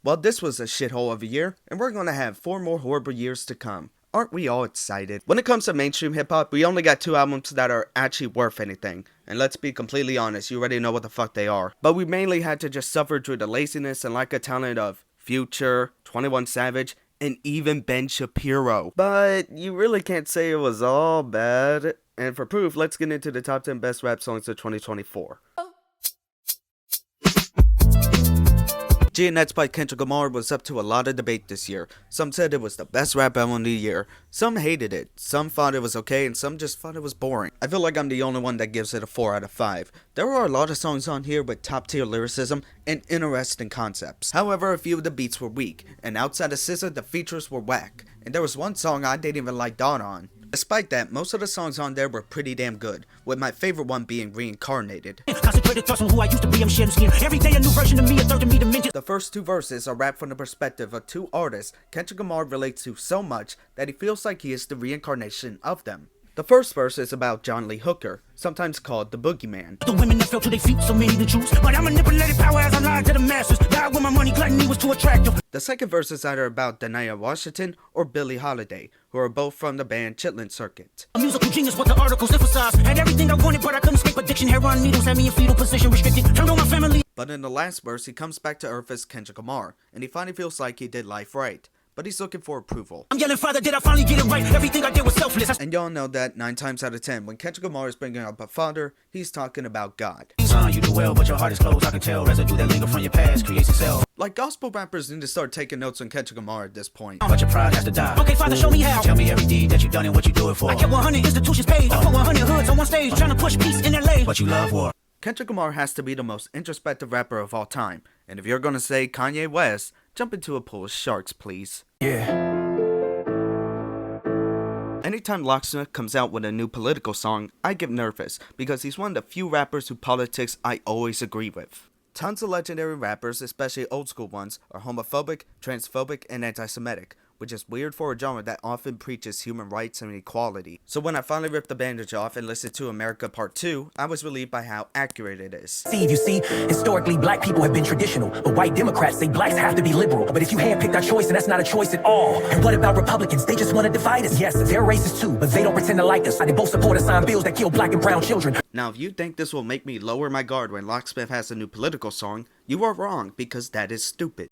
Well, this was a shithole of a year, and we're gonna have 4 more horrible years to come. Aren't we all excited? When it comes to mainstream hip-hop, we only got 2 albums that are actually worth anything. And let's be completely honest, you already know what the fuck they are. But we mainly had to just suffer through the laziness and lack of talent of Future, 21 Savage, and even Ben Shapiro. But you really can't say it was all bad. And for proof, let's get into the top 10 best rap songs of 2024. Giannett's by Kendrick Lamar was up to a lot of debate this year. Some said it was the best rap album of the year, some hated it, some thought it was okay, and some just thought it was boring. I feel like I'm the only one that gives it a 4 out of 5. There are a lot of songs on here with top tier lyricism and interesting concepts. However, a few of the beats were weak, and outside of SZA, the features were whack. And there was one song I didn't even like Dawn on. Despite that, most of the songs on there were pretty damn good, with my favorite one being Reincarnated. The first 2 verses are rapped from the perspective of 2 artists Kendrick Lamar relates to so much that he feels like he is the reincarnation of them. The first verse is about John Lee Hooker, sometimes called the Boogeyman. The women that fell to their feet, so many to choose, but I manipulated power as I lied to the masses. Died with my money, gluttony was too attractive. The second verse is either about Dania Washington or Billie Holiday, who are both from the band Chitlin Circuit. A musical genius, what the articles emphasize. Had everything I wanted, but I couldn't escape addiction. Heroin needles had me in fetal position, restricted. Turned on my family. But in the last verse, he comes back to Earth as Kendrick Lamar, and he finally feels like he did life right. But he's looking for approval. I'm yelling, Father, did I finally get it right? Everything I did was selfless. And y'all know that 9 times out of 10, when Kendrick Lamar is bringing up a father, he's talking about God. Son, you do well, but your heart is closed. I can tell residue that linger from your past creates itself. Like, gospel rappers need to start taking notes on Kendrick Lamar at this point. But your pride has to die. Okay, Father, show me how. Tell me every deed that you done and what you do it for. I kept 100 institutions paid. I put 100 hoods on one stage, trying to push peace in LA. But you love war. Kendrick Lamar has to be the most introspective rapper of all time. And if you're gonna say Kanye West, jump into a pool of sharks, please. Yeah. Anytime Locksmith comes out with a new political song, I get nervous because he's one of the few rappers whose politics I always agree with. Tons of legendary rappers, especially old school ones, are homophobic, transphobic, and anti-Semitic, which is weird for a genre that often preaches human rights and equality. So when I finally ripped the bandage off and listened to America Part 2, I was relieved by how accurate it is. You see, historically black people have been traditional, but white Democrats say blacks have to be liberal. But if you handpicked our choice, then that's not a choice at all. And what about Republicans? They just want to divide us. Yes, they're racist too, but they don't pretend to like us. They both support and sign bills that kill black and brown children. Now, if you think this will make me lower my guard when Locksmith has a new political song, you are wrong, because that is stupid.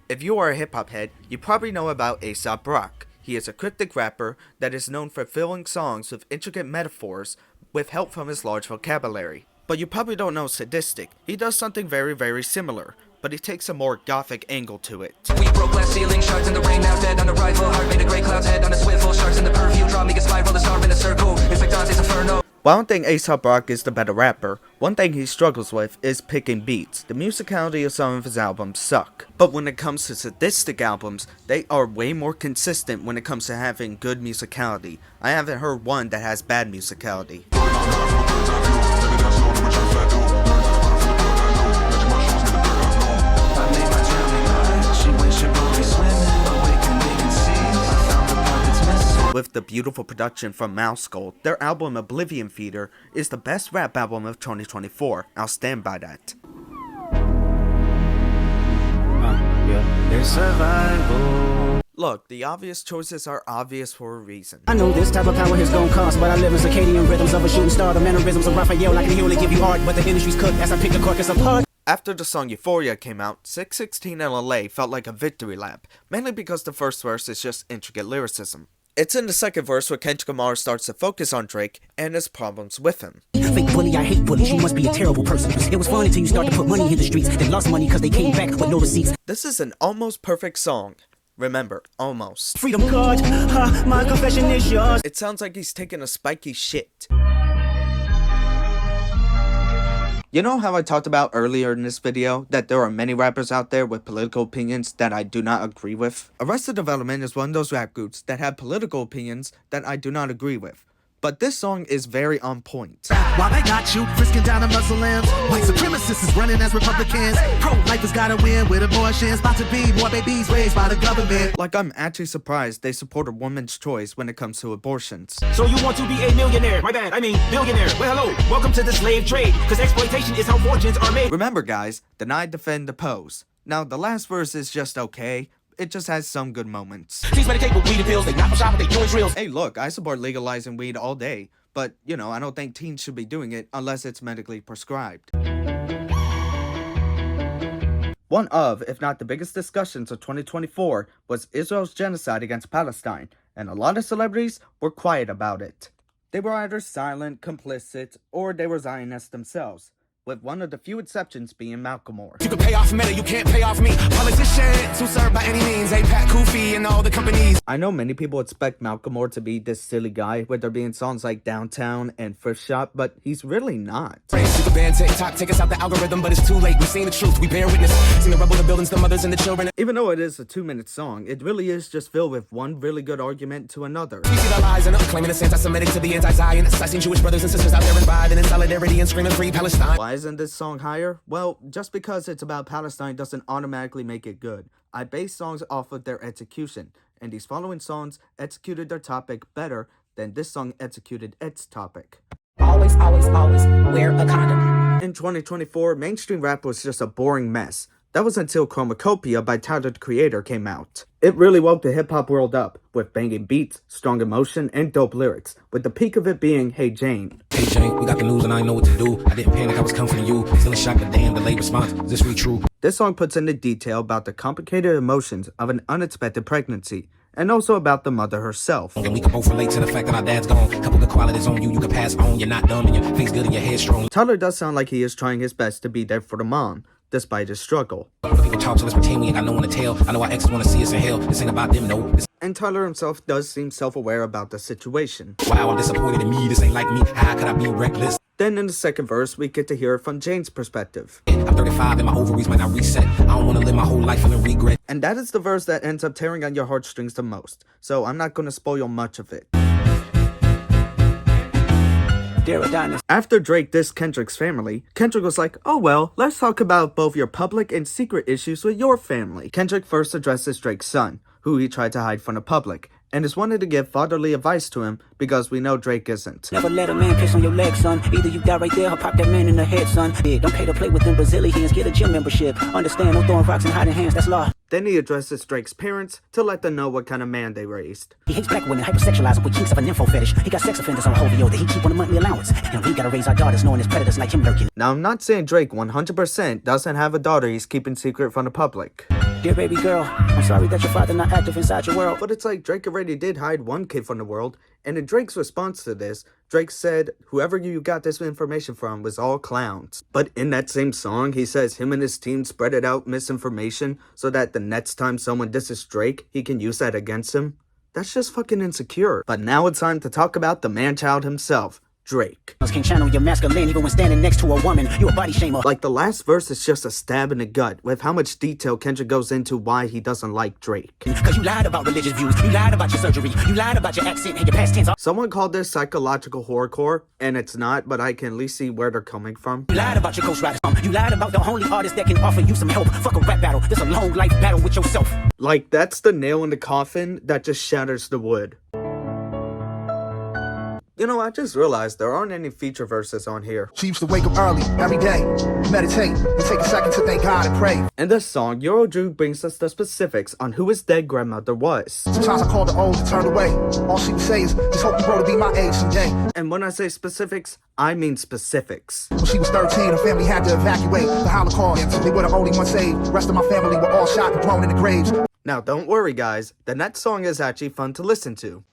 If you are a hip-hop head, you probably know about A$AP Rock. He is a cryptic rapper that is known for filling songs with intricate metaphors with help from his large vocabulary. But you probably don't know Sadistic. He does something very, very similar, but he takes a more gothic angle to it. We broke glass ceiling, sharks in the rain, now dead on arrival. Heart made a gray cloud's head on a swivel, sharks in the perfume, draw me a spiral, the star in a circle. It's like Dante's Inferno. While I don't think A$AP Rock is the better rapper, one thing he struggles with is picking beats. The musicality of some of his albums suck. But when it comes to Sadistic albums, they are way more consistent when it comes to having good musicality. I haven't heard one that has bad musicality. With the beautiful production from Mouse Skull, their album Oblivion Feeder is the best rap album of 2024. I'll stand by that. Look, the obvious choices are obvious for a reason. I know this type of power is gonna cost, but I live in circadian rhythms of a shooting star. The mannerisms of Raphael, I can hear give you art, but the industry's cooked as I pick the carcass apart. After the song Euphoria came out, 616 in LA felt like a victory lap, mainly because the first verse is just intricate lyricism. It's in the second verse where Kendrick Lamar starts to focus on Drake and his problems with him. Fake bully, I hate bullies, you must be a terrible person. It was fun until you start to put money in the streets. They lost money because they came back with no receipts. This is an almost perfect song. Remember, almost. Freedom card, my confession is yours. It sounds like he's taking a spiky shit. You know how I talked about earlier in this video that there are many rappers out there with political opinions that I do not agree with? Arrested Development is one of those rap groups that have political opinions that I do not agree with. but this song is very on point. While they got you frisking down the Muslims, white supremacists is running as Republicans. Pro-lifers gotta win with abortions. About to be more babies raised by the government. Like, I'm actually surprised they support a woman's choice when it comes to abortions. So you want to be a millionaire? My bad, I mean billionaire. Well, hello, welcome to the slave trade, because exploitation is how fortunes are made. Remember, guys, deny, defend, oppose. Now, the last verse is just okay. It just has some good moments. Teens medicate with weed and pills, they knock on shop, they doing drills. Hey, look, I support legalizing weed all day. But, you know, I don't think teens should be doing it unless it's medically prescribed. One of, if not the biggest discussions of 2024 was Israel's genocide against Palestine, and a lot of celebrities were quiet about it. They were either silent, complicit, or they were Zionists themselves, with one of the few exceptions being Malcolm Moore. You can pay off Meta, you can't pay off me. Politicians who serve by any means, APAC, Kofi, and all the companies. I know many people expect Malcolm Moore to be this silly guy, with there being songs like Downtown and Thrift Shop, but he's really not. You can ban TikTok, take us out the algorithm, but it's too late. We've seen the truth, we bear witness. Seen the rebel, the buildings, the mothers, and the children. Even though it is a 2-minute song, it really is just filled with one really good argument to another. We see the lies and claiming it's anti-Semitic to the anti-Zionists. I seen Jewish brothers and sisters out there riding in solidarity and screaming free Palestine. Why isn't this song higher? Well, just because it's about Palestine doesn't automatically make it good. I base songs off of their execution, and these following songs executed their topic better than this song executed its topic. Always, always, always wear a condom. In 2024, mainstream rap was just a boring mess. That was until Chromacopia by Tyler the Creator came out. It really woke the hip-hop world up, with banging beats, strong emotion, and dope lyrics, with the peak of it being Hey Jane. Hey Jane, we got the news and I know what to do. I didn't panic, I was comforting you. Still in shock, but damn, delayed response. Is this really true? This song puts into detail about the complicated emotions of an unexpected pregnancy, and also about the mother herself. And we can both relate to the fact that our dad's gone. Couple good qualities on you, you can pass on. You're not dumb and your face good and your head strong. Tyler does sound like he is trying his best to be there for the mom, despite his struggle. But people talk to us, pretend we ain't got no one to tell. I know our exes want to see us in hell. This ain't about them, no. And Tyler himself does seem self-aware about the situation. Wow, I'm disappointed in me. This ain't like me. How could I be reckless? Then in the second verse, we get to hear it from Jane's perspective. I'm 35 and my ovaries might not reset. I don't want to live my whole life feeling regret. And that is the verse that ends up tearing on your heartstrings the most, so I'm not going to spoil much of it. After Drake dissed Kendrick's family, Kendrick was like, oh well, let's talk about both your public and secret issues with your family. Kendrick first addresses Drake's son, who he tried to hide from the public, and is wanted to give fatherly advice to him because we know Drake isn't. Never let a man piss on your leg, son. Either you die right there or pop that man in the head, son. Yeah, don't pay to play with them Brazilians. Get a gym membership. Understand, no throwing rocks and hiding hands. That's law. Then he addresses Drake's parents to let them know what kind of man they raised. He hates black women, hypersexualized with kinks of a nympho fetish. He got sex offenders on Hovio that he keep on a monthly allowance. And we gotta raise our daughters knowing there's predators like him lurking. Now, I'm not saying Drake 100% doesn't have a daughter he's keeping secret from the public. Dear baby girl, I'm sorry that your father not active inside your world. But it's like Drake already did hide one kid from the world, and in Drake's response to this, Drake said whoever you got this information from was all clowns. But in that same song, he says him and his team spreaded out misinformation so that the next time someone disses Drake, he can use that against him. That's just fucking insecure. But now it's time to talk about the man-child himself, Drake. Can channel your masculine even when standing next to a woman. You a body shamer. Like, the last verse is just a stab in the gut with how much detail Kendrick goes into why he doesn't like Drake. Cause you lied about religious views. You lied about your surgery. You lied about your accent and your past tense. Someone called this psychological horrorcore, and it's not, but I can at least see where they're coming from. You lied about your Ghost Rider. You lied about the only artist that can offer you some help. Fuck a rap battle. This a long life battle with yourself. Like, that's the nail in the coffin that just shatters the wood. You know, I just realized there aren't any feature verses on here. She used to wake up early, every day, meditate, and take a second to thank God and pray. In this song, Eurodrew brings us the specifics on who his dead grandmother was. Sometimes I called her old and turned away. All she would say is, just hope you grow to be my age someday. And when I say specifics, I mean specifics. When she was 13, her family had to evacuate the Holocaust. They were the only ones saved. The rest of my family were all shot and thrown in the graves. Now, don't worry, guys. The next song is actually fun to listen to.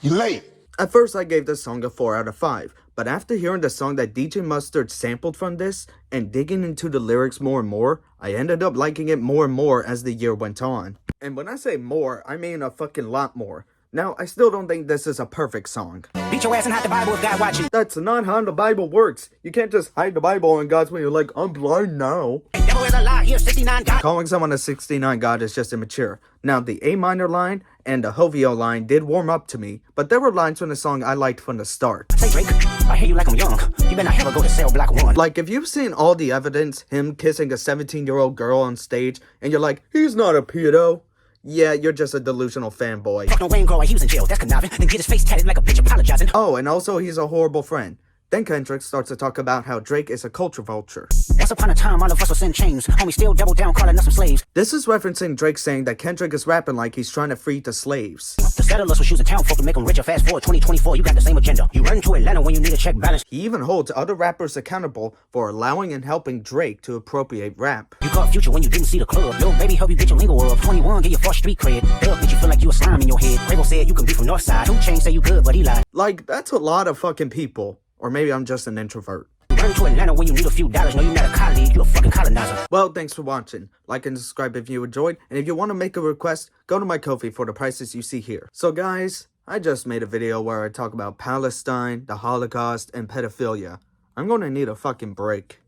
You late. At first, I gave this song a 4 out of 5, but after hearing the song that DJ Mustard sampled from this, and digging into the lyrics more and more, I ended up liking it more and more as the year went on. And when I say more, I mean a fucking lot more. Now, I still don't think this is a perfect song. Beat your ass and hide the Bible if God watching. That's not how the Bible works. You can't just hide the Bible and God's when you're like, I'm blind now. Devil is a lie, you're 69 God. Calling someone a 69 God is just immature. Now, the A minor line and the Hovio line did warm up to me, but there were lines from the song I liked from the start. Say Drake, I hear you like I'm young. You better not ever go to cell block 1. Like, if you've seen all the evidence, him kissing a 17-year-old girl on stage, and you're like, he's not a pedo. Yeah, you're just a delusional fanboy. Fuck no Wayne Grow, he was in jail, that's conniving. Then get his face tatted like a bitch apologizing. Oh, and also he's a horrible friend. Then Kendrick starts to talk about how Drake is a culture vulture. Once upon a time, all of us was in chains. Homie still double down, calling us some slaves. This is referencing Drake saying that Kendrick is rapping like he's trying to free the slaves. The settlers was using town folk to make them richer. Fast forward 2024, you got the same agenda. You run to Atlanta when you need a check balance. He even holds other rappers accountable for allowing and helping Drake to appropriate rap. You caught Future when you didn't see the club. Yo, baby, help you get your lingo up. 21, get your first street cred. They'll make you feel like you a slime in your head. Quavo said you can be from Northside. 2 Chainz say you good, but he lied. Like, that's a lot of fucking people. Or maybe I'm just an introvert. You run to Atlanta when you need a few dollars. No, you're not a colleague, you a fucking colonizer. Well, thanks for watching. Like and subscribe if you enjoyed. And if you want to make a request, go to my Ko-fi for the prices you see here. So guys, I just made a video where I talk about Palestine, the Holocaust, and pedophilia. I'm gonna need a fucking break.